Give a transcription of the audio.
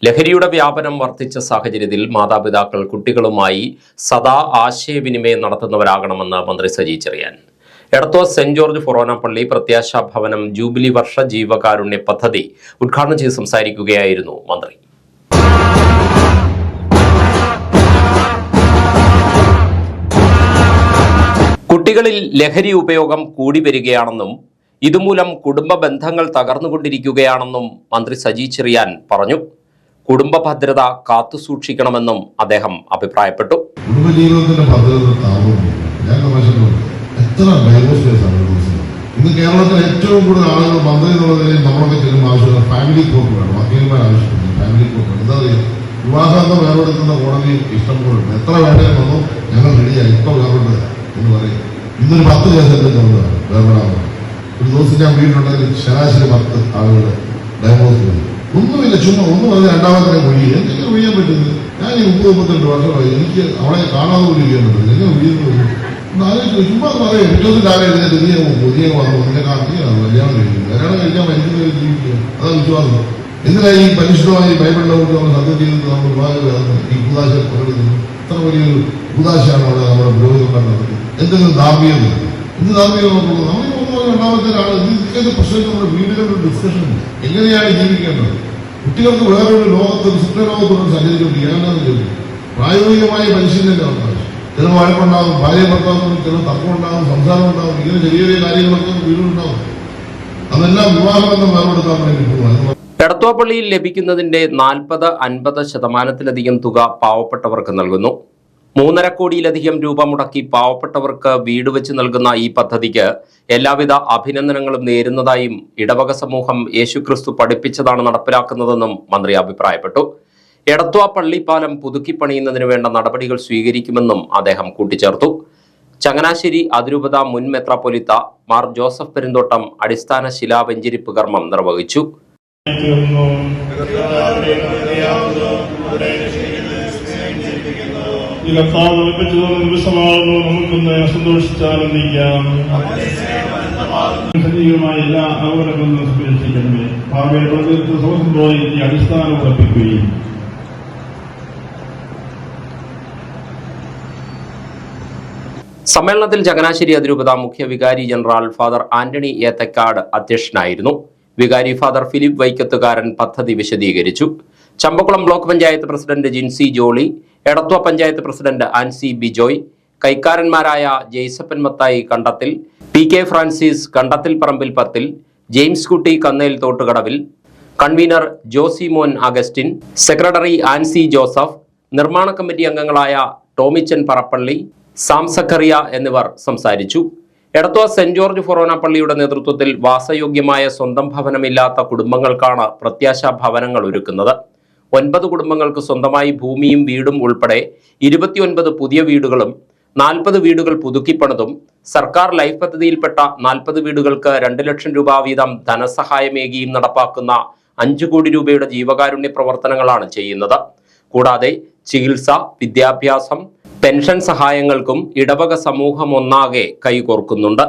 ലഹരിയുടെ വ്യാപനം വർദ്ധിച്ച സാഹചര്യത്തിൽ മാതാപിതാക്കൾ കുട്ടികളുമായി സദാ ആശയവിനിമയം നടത്തുന്നവരാകണമെന്ന് മന്ത്രി സജി ചെറിയാൻ. എടത്വ സെന്റ് ജോർജ് ഫൊറോന പള്ളി പ്രത്യാശാ ഭവനം ജൂബിലി വർഷ ജീവകാരുണ്യ പദ്ധതി ഉദ്ഘാടനം ചെയ്ത് സംസാരിക്കുകയായിരുന്നു മന്ത്രി. കുട്ടികളിൽ ലഹരി ഉപയോഗം കൂടി വരികയാണെന്നും ഇതുമൂലം കുടുംബ ബന്ധങ്ങൾ തകർന്നുകൊണ്ടിരിക്കുകയാണെന്നും മന്ത്രി സജി ചെറിയാൻ പറഞ്ഞു. കുടുംബ ഭദ്രത കാത്തുസൂക്ഷിക്കണമെന്നും അദ്ദേഹം അഭിപ്രായപ്പെട്ടു. കുടുംബജീവിതത്തിന്റെ ഭദ്രത ഇന്ന് കേരളത്തിൽ ഏറ്റവും കൂടുതൽ ആളുകൾ മന്ത്രി എന്നുള്ളതിൽ നമ്മളൊക്കെ ചെല്ലുന്ന ആവശ്യമുള്ള ഫാമിലി കോർട്ട് വേണം. വക്കീൽമാർ ആവശ്യപ്പെടുന്നു ഫാമിലി കോർട്ട്. എന്താ പറയുക, വിവാഹാന്തം വേർപെടുത്തുന്ന കോടതി ഇഷ്ടംപോലുണ്ട്. എത്ര വേണേലും വന്നു ഞങ്ങൾ റെഡിയായി ഇപ്പൊ വേർപെടുത്തുക എന്ന് പറയും. ഇന്നൊരു 10 കേസെല്ലാം തോന്നുന്നതാണ് വേർപെടാവുന്നത്. ഒരു ദിവസം ഞാൻ വീട്ടിലുണ്ടെങ്കിൽ ശരാശരി 10 ആളുകൾ ഡൈവോഴ്സ് ചെയ്തു. ഒന്നുമില്ല, ചുമ്മാ ഒന്നും അത് രണ്ടാമത്തെ ഒഴിയുക. എന്തെങ്കിലും ഒഴിയാൻ പറ്റുന്നത്? ഞാൻ 30-32 വർഷമായി എനിക്ക് അവളെ കാണാതെ പോലും ചെയ്യാൻ പറ്റുന്നത്. എങ്ങനെ ഒഴിയുന്നത്? ചുമ്മാ പറയാം. ഏറ്റവും കാലം ഇതിനെ തിരികെ പുതിയ വന്നു നിന്നെ കാണിക്കുകയാണ് കല്യാണം കഴിക്കുന്നത്. കല്യാണം കഴിക്കാൻ മരിക്കുന്നത് ജീവിക്കുക, അതാണ് വിശ്വാസം. എന്തിനാ ഈ പരിശുദ്ധമായി ബൈബിളിനെ കുറിച്ച് നമ്മൾ സത്യം ചെയ്തത്? നമ്മൾ ഈ കൂതാശ പങ്കെടുക്കുന്നു. ഇത്ര വലിയൊരു കൂതാശയാണ് അവിടെ നമ്മുടെ പുരോഹിതന്മാർ നടത്തുന്നത്. എന്തെങ്കിലും ധാർമ്മികത, എന്ത് ധാർമ്മികത നോക്കുന്നത്? നമ്മൾ രണ്ടാമത്തെ ആൾ ഇതിന്റെ പ്രശ്നം നമ്മുടെ വീടുകളുടെ ഡിസ്കഷൻ എങ്ങനെയാണ് ജീവിക്കേണ്ടത്? കുട്ടികൾക്ക് വേറൊരു ലോകത്ത് സ്വപ്നലോകത്തോട് സഞ്ചരിച്ചുകൊണ്ടിരിക്കുകയാണെന്ന് ചോദിക്കും. പ്രായോഗികമായ പരിശീലനം ചില വഴക്കുണ്ടാകും, ഭാര്യ ഭർത്താവും ചില തർക്കമുണ്ടാകും, സംസാരം ഉണ്ടാകും. ഇങ്ങനെ ചെറിയ ചെറിയ കാര്യങ്ങളൊക്കെ വീടുണ്ടാകും. അതെല്ലാം വിവാഹമെന്ന് വേർപെടുത്താൻ വേണ്ടി പോകും. എടത്വ പള്ളിയിൽ ലഭിക്കുന്നതിന്റെ 40-50% തുക പാവപ്പെട്ടവർക്ക് നൽകുന്നു. 3.5 കോടിയിലധികം രൂപ മുടക്കി പാവപ്പെട്ടവർക്ക് വീട് വെച്ച് നൽകുന്ന ഈ പദ്ധതിക്ക് എല്ലാവിധ അഭിനന്ദനങ്ങളും നേരുന്നതായും ഇടവക സമൂഹം യേശുക്രിസ്തു പഠിപ്പിച്ചതാണ് നടപ്പിലാക്കുന്നതെന്നും മന്ത്രി അഭിപ്രായപ്പെട്ടു. എടത്വ പള്ളിപ്പാലം പുതുക്കി പണിയുന്നതിന് വേണ്ട നടപടികൾ സ്വീകരിക്കുമെന്നും അദ്ദേഹം കൂട്ടിച്ചേർത്തു. ചങ്ങനാശ്ശേരി അതിരൂപത മുൻ മെത്രാപ്പൊലീത്ത മാർ ജോസഫ് പെരുന്തോട്ടം അടിസ്ഥാന ശിലാവെഞ്ചരിപ്പ് കർമ്മം നിർവഹിച്ചു. എല്ലാ അപകടങ്ങളും സംരക്ഷിക്കണമേ. അടിസ്ഥാനം ഉറപ്പിക്കുകയും സമ്മേളനത്തിൽ ചങ്ങനാശ്ശേരി അതിരൂപത മുഖ്യ വികാരി ജനറൽ ഫാദർ ആന്റണി ഏത്തക്കാട് അധ്യക്ഷനായിരുന്നു. വികാരി ഫാദർ ഫിലിപ്പ് വൈക്കത്തുകാരൻ പദ്ധതി വിശദീകരിച്ചു. Champakulam block panchayat president Jincy Jolly, Edathua panchayat president Ancy Bijoy, കൈക്കാരന്മാരായ Jaisappan Mathai Kandathil, PK Francis Kandathil Parambil 10, James Kutty Kannel Thottukadavil, convener Josy Mon Augustine, secretary Ancy Joseph, നിർമ്മാണ കമ്മിറ്റി അംഗങ്ങളായ ടോമിച്ചൻ പറപ്പള്ളി, സാംസക്കറിയ എന്നിവർ സംസാരിച്ചു. എടത്വ സെന്റ് ജോർജ് ഫൊറോന പള്ളിയുടെ നേതൃത്വത്തിൽ വാസയോഗ്യമായ സ്വന്തം ഭവനമില്ലാത്ത കുടുംബങ്ങൾക്കാണ് പ്രത്യാശാ ഭവനങ്ങൾ ഒരുക്കുന്നത്. 9 കുടുംബങ്ങൾക്ക് സ്വന്തമായി ഭൂമിയും വീടും ഉൾപ്പെടെ 29 പുതിയ വീടുകളും 40 വീടുകൾ പുതുക്കിപ്പണിതും സർക്കാർ ലൈഫ് പദ്ധതിയിൽപ്പെട്ട 40 വീടുകൾക്ക് 2 ലക്ഷം രൂപ വീതം ധനസഹായമേകിയും നടപ്പാക്കുന്ന 5 കോടി രൂപയുടെ ജീവകാരുണ്യ പ്രവർത്തനങ്ങളാണ് ചെയ്യുന്നത്. കൂടാതെ ചികിത്സ, വിദ്യാഭ്യാസം, പെൻഷൻ സഹായങ്ങൾക്കും ഇടവക സമൂഹം ഒന്നാകെ കൈകോർക്കുന്നുണ്ട്.